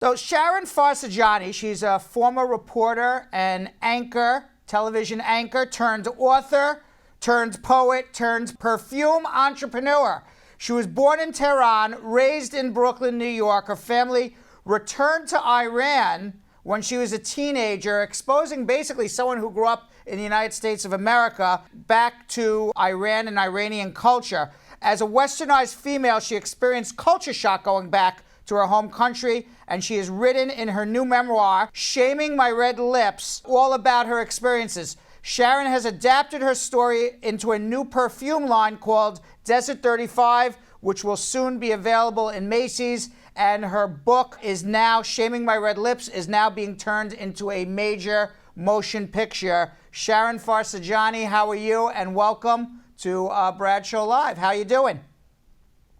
So Sharon Farsijani, she's a former reporter and anchor, television anchor, turned author, turned poet, turned perfume entrepreneur. She was born in Tehran, raised in Brooklyn, New York. Her family returned to Iran when she was a teenager, exposing basically someone who grew up in the United States of America back to Iran and Iranian culture. As a westernized female, she experienced culture shock going back to her home country, and she has written in her new memoir, Shaming My Red Lips, all about her experiences. Sharon has adapted her story into a new perfume line called Desert 35, which will soon be available in Macy's, and her book is now, Shaming My Red Lips, is now being turned into a major motion picture. Sharon Farsijani, how are you? And welcome to Bradshaw Live. How are you doing?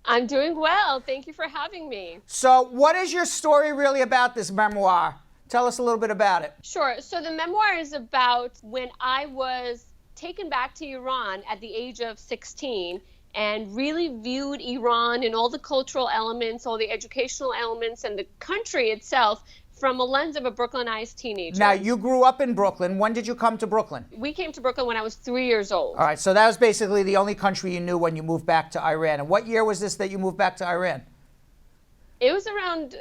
I'm doing well. Thank you for having me. So what is your story really about, this memoir? Tell us a little bit about it. Sure. So the memoir is about when I was taken back to Iran at the age of 16 and really viewed Iran and all the cultural elements, all the educational elements, and the country itself from a lens of a Brooklynized teenager. Now, you grew up in Brooklyn. When did you come to Brooklyn? We came to Brooklyn when I was 3 years old. All right, so that was basically the only country you knew when you moved back to Iran. And what year was this that you moved back to Iran? It was around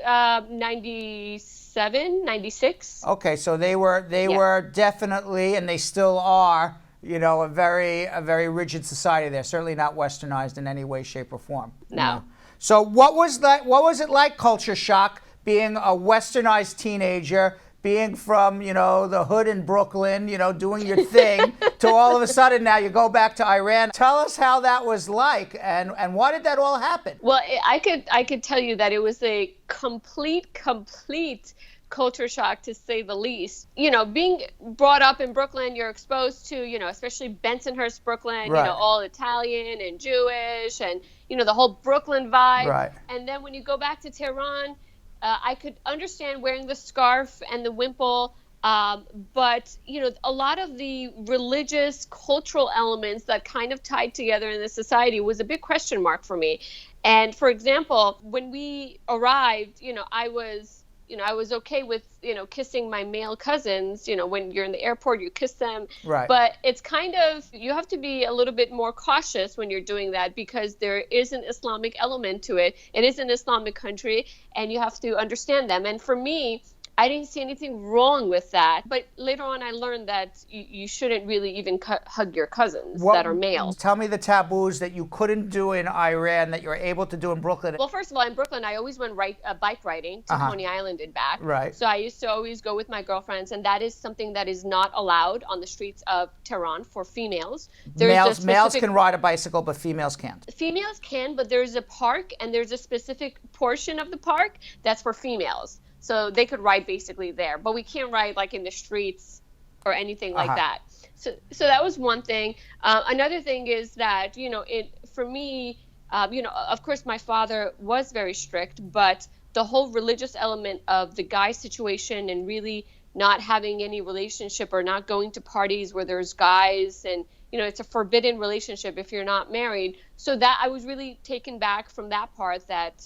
97, 96. Okay, so they were definitely, and they still are, you know, a very rigid society. They're certainly not westernized in any way, shape, or form. No. You know? So what was it like, culture shock, being a westernized teenager, being from, you know, the hood in Brooklyn, you know, doing your thing, to all of a sudden now you go back to Iran? Tell us how that was like, and why did that all happen? Well, I could tell you that it was a complete culture shock, to say the least. You know, being brought up in Brooklyn, you're exposed to, you know, especially Bensonhurst, Brooklyn, right, you know, all Italian and Jewish and, you know, the whole Brooklyn vibe. Right. And then when you go back to Tehran, I could understand wearing the scarf and the wimple, but, you know, a lot of the religious, cultural elements that kind of tied together in the society was a big question mark for me. And for example, when we arrived, you know, I was okay with, you know, kissing my male cousins. You know, when you're in the airport, you kiss them. Right. But it's kind of, you have to be a little bit more cautious when you're doing that, because there is an Islamic element to it. It is an Islamic country, and you have to understand them. And for me, I didn't see anything wrong with that. But later on, I learned that you shouldn't really even hug your cousins that are male. Tell me the taboos that you couldn't do in Iran that you're able to do in Brooklyn. Well, first of all, in Brooklyn, I always went bike riding to Coney Island and back. Right. So I used to always go with my girlfriends, and that is something that is not allowed on the streets of Tehran for females. Males can ride a bicycle, but females can't. Females can, but there's a park, and there's a specific portion of the park that's for females. So they could ride basically there, but we can't ride like in the streets or anything like that. So that was one thing. Another thing is that, you know, for me, you know, of course my father was very strict, but the whole religious element of the guy situation and really not having any relationship or not going to parties where there's guys, and, you know, it's a forbidden relationship if you're not married. So that I was really taken back from that part, that,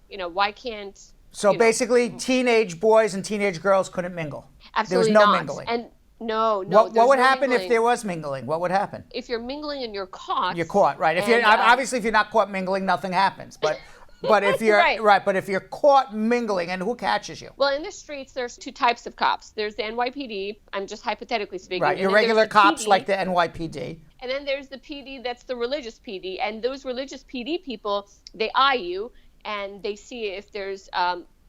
you know, why can't... So basically, teenage boys and teenage girls couldn't mingle. Absolutely there was no not. mingling. And no. What would happen if there was mingling? What would happen? If you're mingling and you're caught. You're caught, right? If you're obviously, if you're not caught mingling, nothing happens. But if you're right, but if you're caught mingling, and who catches you? Well, in the streets, there's two types of cops. There's the NYPD. I'm just hypothetically speaking. Right, your regular cops like the NYPD. And then there's the PD that's the religious PD, and those religious PD people, they eye you, and they see if there's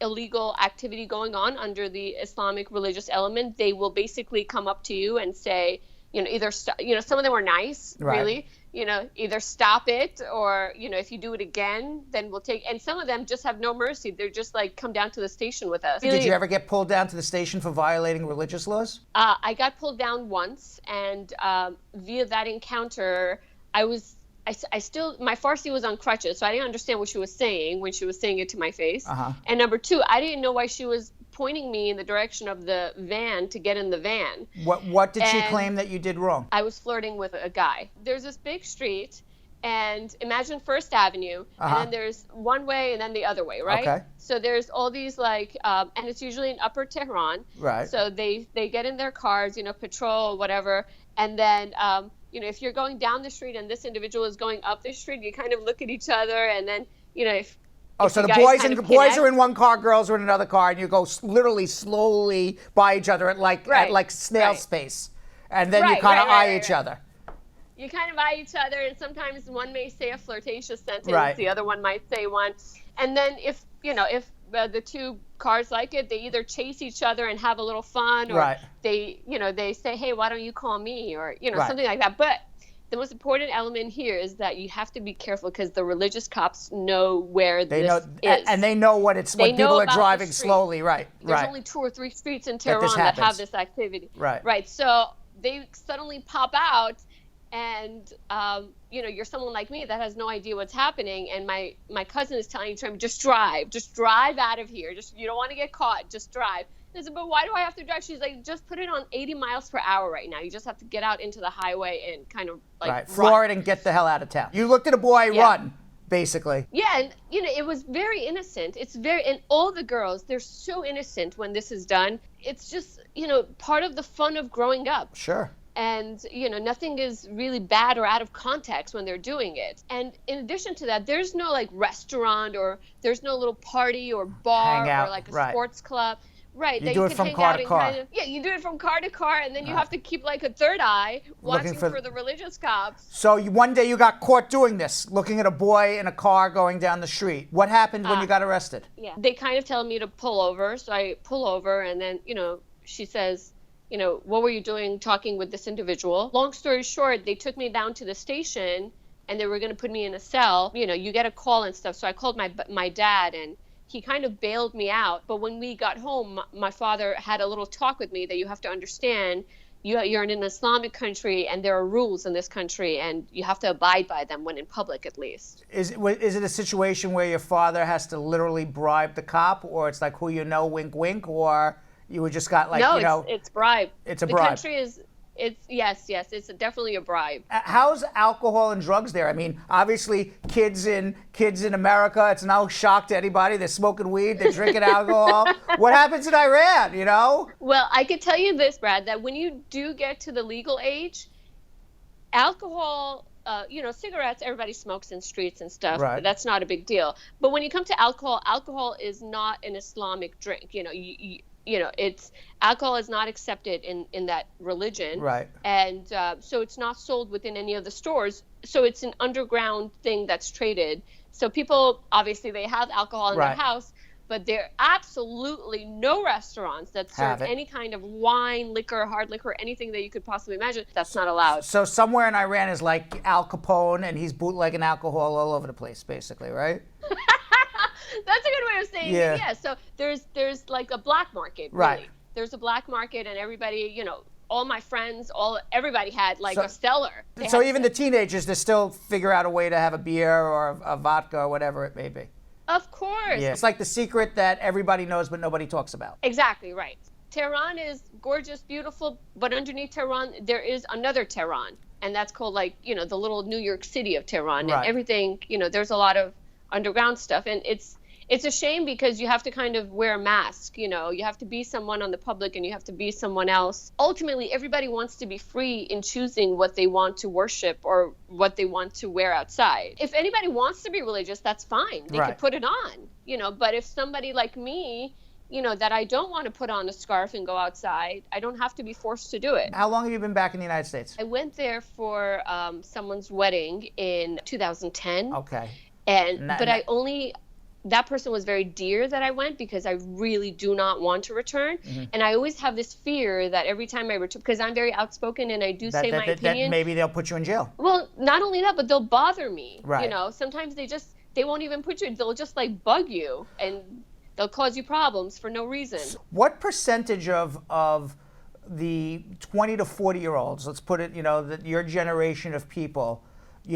illegal activity going on under the Islamic religious element. They will basically come up to you and say, you know, either you know, some of them were nice, really, you know, either stop it, or, you know, if you do it again, then we'll take. And some of them just have no mercy. They're just like, come down to the station with us. Did you ever get pulled down to the station for violating religious laws? I got pulled down once, and via that encounter, I still, my Farsi was on crutches, so I didn't understand what she was saying when she was saying it to my face. And number two, I didn't know why she was pointing me in the direction of the van to get in the van. What did she claim that you did wrong? I was flirting with a guy. There's this big street, and imagine First Avenue, and then there's one way and then the other way, right? Okay. So there's all these like, and it's usually in Upper Tehran. Right. So they get in their cars, patrol, whatever, and then, if you're going down the street and this individual is going up the street, you kind of look at each other, and then, if so you the guys boys are in one car, girls are in another car, and you go literally slowly by each other at like snail space, and then you kind of eye each other. You kind of eye each other, and sometimes one may say a flirtatious sentence, the other one might say one, and then if the two cars like it, they either chase each other and have a little fun, or they say, hey, why don't you call me, or something like that. But the most important element here is that you have to be careful, because the religious cops know where this is. And they know when people are driving slowly, There's only 2 or 3 streets in Tehran that have this activity. Right. So they suddenly pop out, and you're someone like me that has no idea what's happening, and my cousin is telling him, just drive out of here, you don't want to get caught, just drive. And I said, but why do I have to drive? She's like, just put it on 80 miles per hour right now, you just have to get out into the highway and kind of like floor it and get the hell out of town. You looked at a boy run, basically. Yeah, and it was very innocent. And all the girls, they're so innocent when this is done. It's just part of the fun of growing up. Sure. And, nothing is really bad or out of context when they're doing it. And in addition to that, there's no like restaurant, or there's no little party or bar or like a sports club. Right. You do it from car to car. You do it from car to car, and then you have to keep like a third eye watching for the religious cops. So one day you got caught doing this, looking at a boy in a car going down the street. What happened when you got arrested? Yeah. They kind of tell me to pull over. So I pull over, and then, she says, what were you doing talking with this individual? Long story short, they took me down to the station, and they were going to put me in a cell. You get a call and stuff. So I called my dad, and he kind of bailed me out. But when we got home, my father had a little talk with me that you have to understand, you're in an Islamic country, and there are rules in this country, and you have to abide by them when in public, at least. Is it a situation where your father has to literally bribe the cop, or it's like who wink, wink, or you were just got like, No, it's bribe. It's a bribe. The country is... Yes, it's definitely a bribe. How's alcohol and drugs there? I mean, obviously, kids in America, it's no shock to anybody. They're smoking weed, they're drinking alcohol. What happens in Iran, Well, I could tell you this, Brad, that when you do get to the legal age, alcohol, cigarettes, everybody smokes in streets and stuff. Right. That's not a big deal. But when you come to alcohol is not an Islamic drink. It's alcohol is not accepted in that religion, right? And so it's not sold within any of the stores. So it's an underground thing that's traded. So people obviously they have alcohol in their house, but there are absolutely no restaurants that serve any kind of wine, liquor, hard liquor, anything that you could possibly imagine. That's not allowed. So somewhere in Iran is like Al Capone, and he's bootlegging alcohol all over the place, basically, right? That's a good way of saying it. Yeah. So there's like a black market. Really. Right. There's a black market, and everybody, all my friends, everybody had like a cellar. So even the teenagers, they still figure out a way to have a beer or a vodka or whatever it may be. Of course. Yeah. It's like the secret that everybody knows but nobody talks about. Exactly right. Tehran is gorgeous, beautiful, but underneath Tehran there is another Tehran, and that's called the little New York City of Tehran, and everything. There's a lot of underground stuff, and it's a shame because you have to kind of wear a mask, you have to be someone on the public, and you have to be someone else. Ultimately, everybody wants to be free in choosing what they want to worship or what they want to wear outside. If anybody wants to be religious, that's fine. They could put it on, but if somebody like me, that I don't want to put on a scarf and go outside, I don't have to be forced to do it. How long have you been back in the United States? I went there for someone's wedding in 2010. Okay. That person was very dear that I went, because I really do not want to return. Mm-hmm. And I always have this fear that every time I return, because I'm very outspoken and I do say my opinion. That maybe they'll put you in jail. Well, not only that, but they'll bother me. Right. Sometimes they won't even put you, they'll just like bug you, and they'll cause you problems for no reason. What percentage of the 20 to 40-year-olds, let's put it, your generation of people, do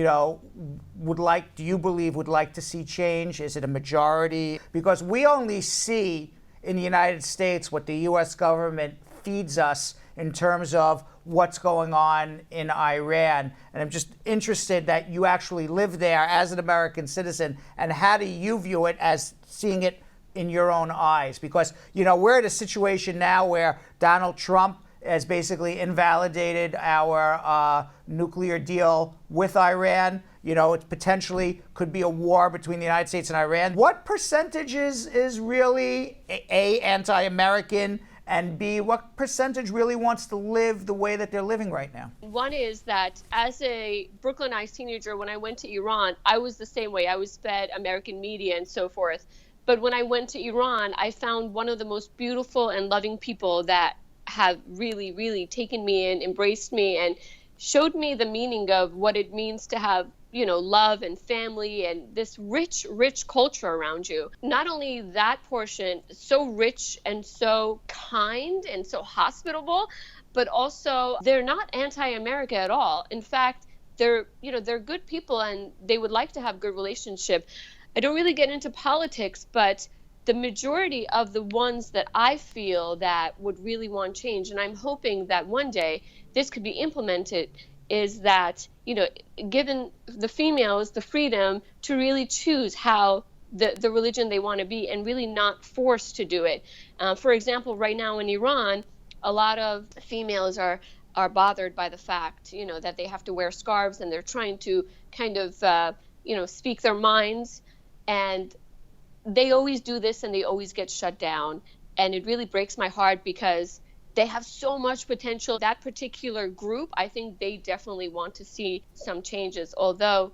you believe would like to see change? Is it a majority? Because we only see in the United States what the U.S. government feeds us in terms of what's going on in Iran. And I'm just interested that you actually live there as an American citizen, and how do you view it as seeing it in your own eyes? Because, you know, we're at a situation now where Donald Trump has basically invalidated our nuclear deal with Iran. You know, it potentially could be a war between the United States and Iran. What percentage is really A, anti-American, and B, what percentage really wants to live the way that they're living right now? One is that as a Brooklynized teenager, when I went to Iran, I was the same way. I was fed American media and so forth. But when I went to Iran, I found one of the most beautiful and loving people that have really, really taken me in, embraced me, and showed me the meaning of what it means to have, you know, love and family and this rich, rich culture around you. Not only that portion, so rich and so kind and so hospitable, but also they're not anti-America at all. In fact, they're good people and they would like to have good relationship. I don't really get into politics, but the majority of the ones that I feel that would really want change, and I'm hoping that one day this could be implemented, is that, you know, given the females the freedom to really choose how the religion they want to be and really not forced to do it. For example, right now in Iran, a lot of females are bothered by the fact, you know, that they have to wear scarves, and they're trying to kind of, speak their minds. And they always do this and they always get shut down. And it really breaks my heart because they have so much potential. That particular group, I think they definitely want to see some changes, although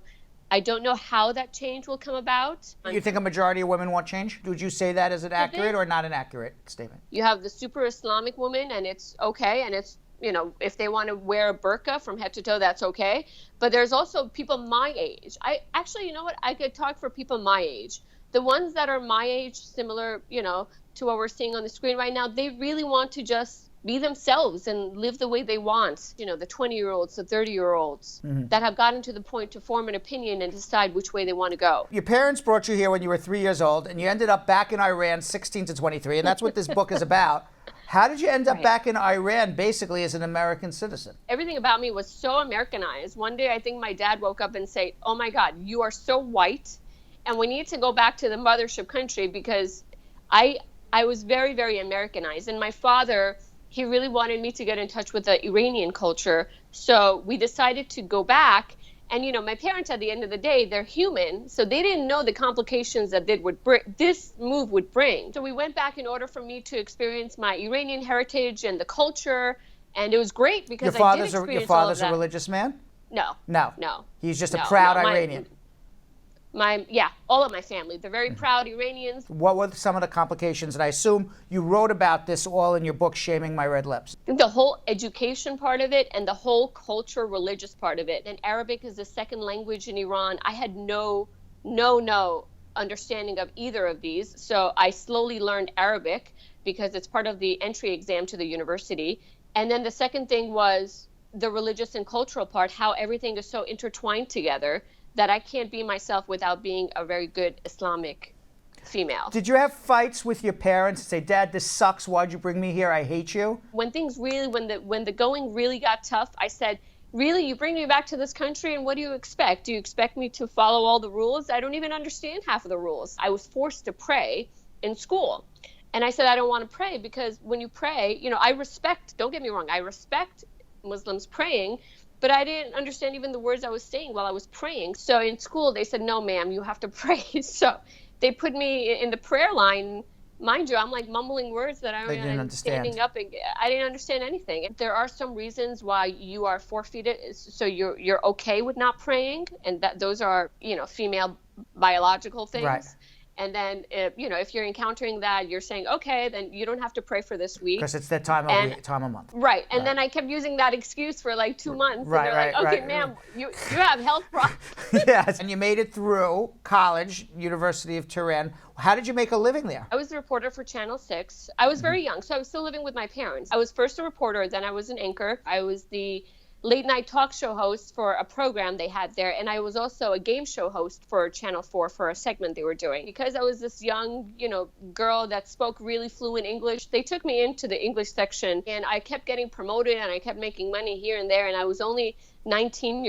I don't know how that change will come about. You think a majority of women want change? Would you say that as an accurate or not an accurate statement? You have the super Islamic woman, and it's okay, and it's, you know, if they want to wear a burqa from head to toe, that's okay. But there's also people my age. I actually, you know what, I could talk for people my age. The ones that are my age, similar, you know, to what we're seeing on the screen right now, they really want to just be themselves and live the way they want. You know, the 20-year-olds, the 30-year-olds that have gotten to the point to form an opinion and decide which way they want to go. Your parents brought you here when you were 3 years old, and you ended up back in Iran 16 to 23, and that's what this book is about. How did you end up back in Iran, basically as an American citizen? Everything about me was so Americanized. One day, I think my dad woke up and said, "Oh my God, you are so white, and we need to go back to the mothership country," because I was very, very Americanized. And my father, he really wanted me to get in touch with the Iranian culture. So we decided to go back. And, you know, my parents, at the end of the day, they're human. So they didn't know the complications that this move would bring. So we went back in order for me to experience my Iranian heritage and the culture. And it was great because I did experience all of that. Your father's a religious man? No. No. He's just a proud Iranian. All of my family. They're very proud Iranians. What were some of the complications? And I assume you wrote about this all in your book, Shaming My Red Lips. The whole education part of it and the whole culture, religious part of it. And Arabic is the second language in Iran. I had no understanding of either of these. So I slowly learned Arabic because it's part of the entry exam to the university. And then the second thing was the religious and cultural part, how everything is so intertwined together that I can't be myself without being a very good Islamic female. Did you have fights with your parents and say, "Dad, this sucks. Why'd you bring me here? I hate you"? When things really, when the going really got tough, I said, "Really, you bring me back to this country, and what do you expect? Do you expect me to follow all the rules? I don't even understand half of the rules." I was forced to pray in school. And I said, "I don't want to pray," because when you pray, you know, don't get me wrong, I respect Muslims praying, but I didn't understand even the words I was saying while I was praying. So in school, they said, "No, ma'am, you have to pray." So they put me in the prayer line. Mind you, I'm like mumbling words that I didn't understand. Standing up, and I didn't understand anything. There are some reasons why you are forfeited, so you're okay with not praying, and that those are, you know, female biological things. Right. And then, if you're encountering that, you're saying, okay, then you don't have to pray for this week. Because it's that time of month. Right. And then I kept using that excuse for like 2 months. Right, and they're like, okay, ma'am, you have health problems. Yes. And you made it through college, University of Tehran. How did you make a living there? I was the reporter for Channel 6. I was very young, so I was still living with my parents. I was first a reporter, then I was an anchor. I was the late night talk show host for a program they had there. And I was also a game show host for Channel 4 for a segment they were doing. Because I was this young, girl that spoke really fluent English, they took me into the English section, and I kept getting promoted and I kept making money here and there. And I was only 19,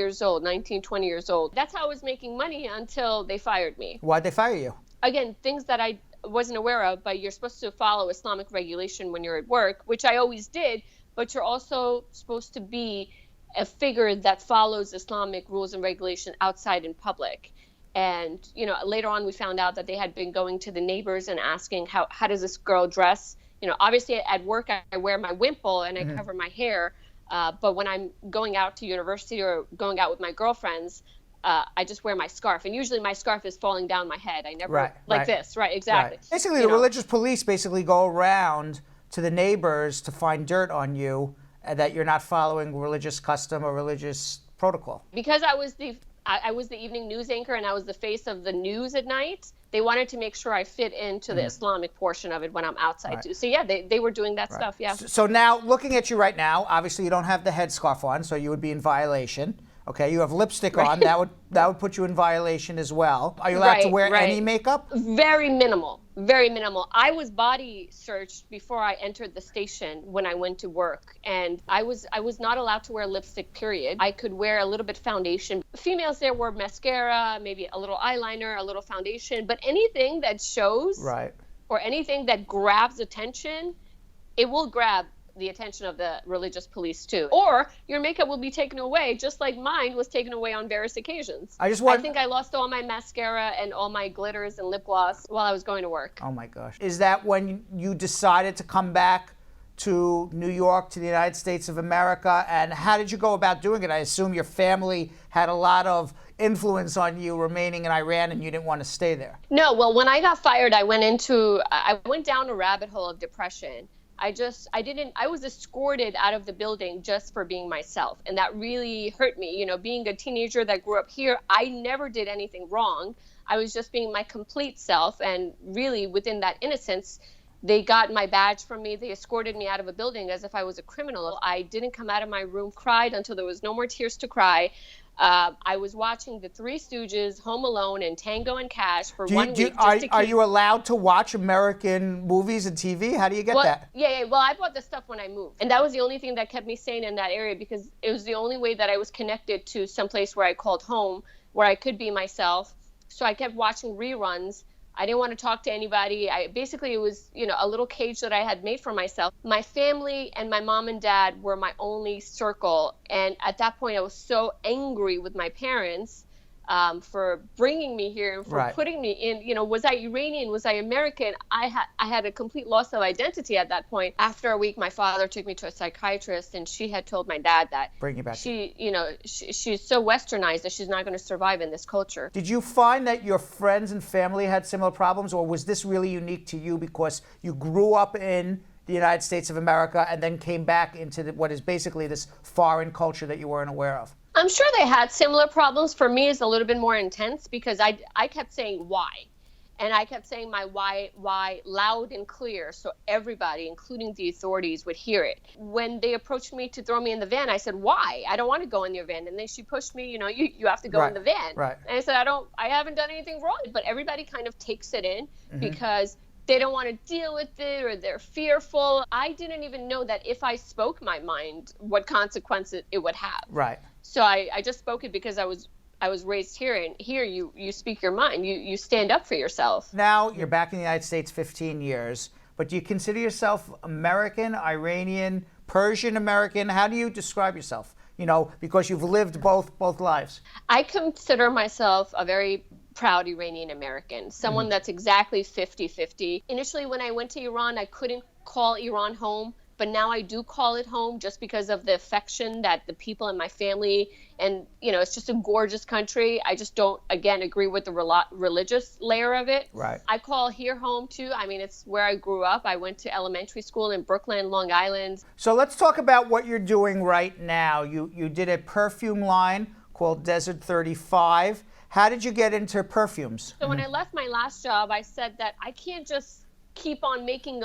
20 years old. That's how I was making money until they fired me. Why'd they fire you? Again, things that I wasn't aware of, but you're supposed to follow Islamic regulation when you're at work, which I always did, but you're also supposed to be a figure that follows Islamic rules and regulation outside in public. And, later on we found out that they had been going to the neighbors and asking, how does this girl dress? Obviously at work I wear my wimple and I cover my hair, but when I'm going out to university or going out with my girlfriends, I just wear my scarf, and usually my scarf is falling down my head. I never this, right? Exactly. Right. Basically, the religious police basically go around to the neighbors to find dirt on you that you're not following religious custom or religious protocol. Because I was the evening news anchor and I was the face of the news at night. They wanted to make sure I fit into the Islamic portion of it when I'm outside too. So yeah, they were doing that stuff. Yeah. So now, looking at you right now, obviously you don't have the headscarf on, so you would be in violation. Okay, you have lipstick on. That would put you in violation as well. Are you allowed to wear any makeup? Very minimal. Very minimal. I was body searched before I entered the station when I went to work, and I was not allowed to wear lipstick, period. I could wear a little bit foundation. Females there wore mascara, maybe a little eyeliner, a little foundation, but anything that shows or anything that grabs attention, it will grab the attention of the religious police too. Or your makeup will be taken away, just like mine was taken away on various occasions. I think I lost all my mascara and all my glitters and lip gloss while I was going to work. Oh my gosh. Is that when you decided to come back to New York, to the United States of America? And how did you go about doing it? I assume your family had a lot of influence on you remaining in Iran and you didn't want to stay there. No, well, when I got fired, I went down a rabbit hole of depression. I was escorted out of the building just for being myself. And that really hurt me. Being a teenager that grew up here, I never did anything wrong. I was just being my complete self. And really within that innocence, they got my badge from me. They escorted me out of a building as if I was a criminal. I didn't come out of my room, cried until there was no more tears to cry. I was watching the Three Stooges, Home Alone, and Tango and Cash for 1 week. Are you allowed to watch American movies and TV? How do you get that? Yeah. Well, I bought the stuff when I moved. And that was the only thing that kept me sane in that area, because it was the only way that I was connected to some place where I called home, where I could be myself. So I kept watching reruns. I didn't want to talk to anybody. It was, a little cage that I had made for myself. My family and my mom and dad were my only circle. And at that point, I was so angry with my parents for bringing me here and for putting me in, was I Iranian? Was I American? I had a complete loss of identity at that point. After a week, my father took me to a psychiatrist, and she had told my dad that she's so westernized that she's not going to survive in this culture. Did you find that your friends and family had similar problems, or was this really unique to you because you grew up in the United States of America and then came back into what is basically this foreign culture that you weren't aware of? I'm sure they had similar problems. For me, it's a little bit more intense because I kept saying why. And I kept saying my why loud and clear so everybody, including the authorities, would hear it. When they approached me to throw me in the van, I said, why? I don't want to go in your van. And then she pushed me, you have to go in the van. Right. And I said, I haven't done anything wrong. But everybody kind of takes it in because they don't want to deal with it or they're fearful. I didn't even know that if I spoke my mind, what consequences it would have. Right. So I just spoke it because I was raised here, and here you speak your mind. You stand up for yourself. Now you're back in the United States 15 years, but do you consider yourself American, Iranian, Persian American? How do you describe yourself? Because you've lived both lives. I consider myself a very proud Iranian American, someone that's exactly 50-50. Initially, when I went to Iran, I couldn't call Iran home. But now I do call it home just because of the affection that the people in my family, and it's just a gorgeous country. I just don't, again, agree with the religious layer of it. Right. I call here home too. I mean, it's where I grew up. I went to elementary school in Brooklyn, Long Island. So let's talk about what you're doing right now. You did a perfume line called Desert 35. How did you get into perfumes? So when I left my last job, I said that I can't just keep on making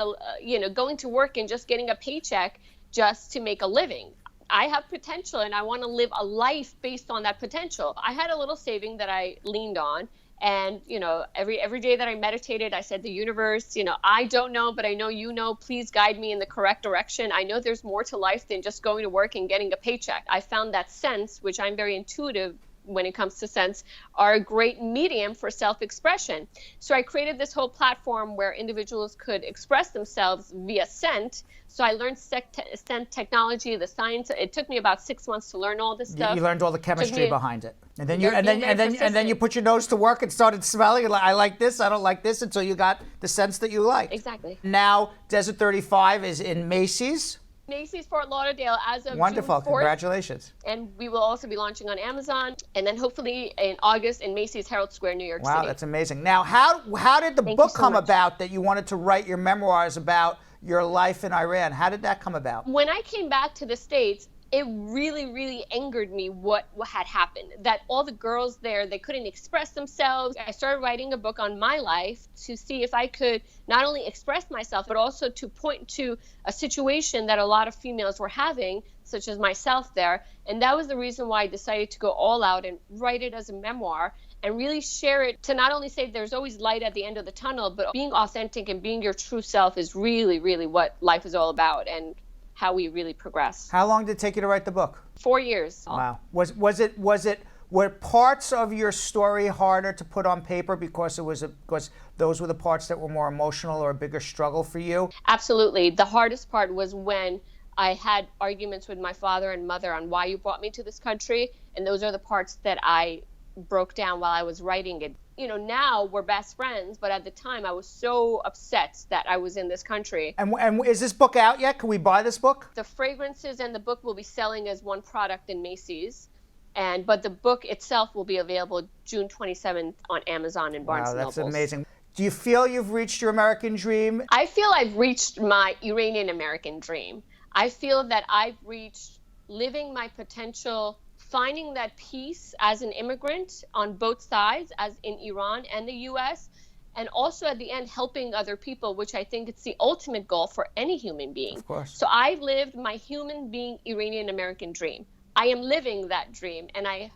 going to work and just getting a paycheck just to make a living. I have potential and I want to live a life based on that potential. I had a little saving that I leaned on. And, you know, every day that I meditated, I said, the universe, you know, I don't know, but I know you know, please guide me in the correct direction. I know there's more to life than just going to work and getting a paycheck. I found that sense, which I'm very intuitive when it comes to sense, are a great medium for self-expression. So I created this whole platform where individuals could express themselves via scent. So I learned scent technology, the science. It took me about 6 months to learn all this stuff. You learned all the chemistry behind it, and then you put your nose to work and started smelling. Like, I like this, I don't like this, until you got the scents that you like. Exactly. Now, Desert 35 is in Macy's. Macy's Fort Lauderdale as of Wonderful. June 4th. Congratulations. And we will also be launching on Amazon, and then hopefully in August in Macy's Herald Square, New York City. Wow, that's amazing. Now, how did the book come about that you wanted to write your memoirs about your life in Iran? How did that come about? When I came back to the States, it really, really angered me what had happened, that all the girls there, they couldn't express themselves. I started writing a book on my life to see if I could not only express myself, but also to point to a situation that a lot of females were having, such as myself there. And that was the reason why I decided to go all out and write it as a memoir and really share it, to not only say there's always light at the end of the tunnel, but being authentic and being your true self is really, really what life is all about, and how we really progress. How long did it take you to write the book? 4 years. Wow. Were parts of your story harder to put on paper because those were the parts that were more emotional or a bigger struggle for you? Absolutely. The hardest part was when I had arguments with my father and mother on why you brought me to this country, and those are the parts that I broke down while I was writing it. You know, now we're best friends, but at the time I was so upset that I was in this country. And is this book out yet? Can we buy this book? The fragrances and the book will be selling as one product in Macy's, but the book itself will be available June 27th on Amazon and Barnes & Noble. Wow, that's amazing. Do you feel you've reached your American dream? I feel I've reached my Iranian American dream. I feel that I've reached living my potential, finding that peace as an immigrant on both sides, as in Iran and the US, and also at the end helping other people, which I think it's the ultimate goal for any human being. Of course. So I've lived my human being Iranian American dream. I am living that dream, and I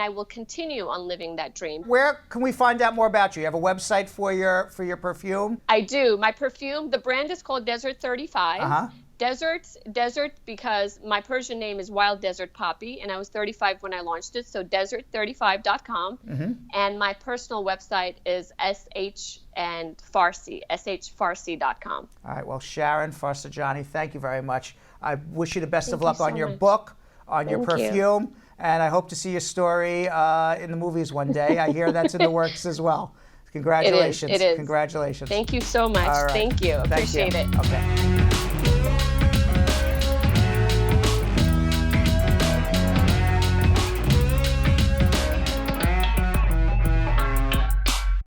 will continue on living that dream. Where can we find out more about you? You have a website for your perfume? I do. My perfume, the brand is called Desert 35. Desert because my Persian name is Wild Desert Poppy, and I was 35 when I launched it, so desert35.com. And my personal website is shfarsi.com. All right, well, Sharon Farsijani, thank you very much. I wish you the best of luck on your book, on your perfume, and I hope to see your story in the movies one day. I hear that's in the works as well. Congratulations. It is. Congratulations. Thank you so much. All right. Thank you. Appreciate it. Okay.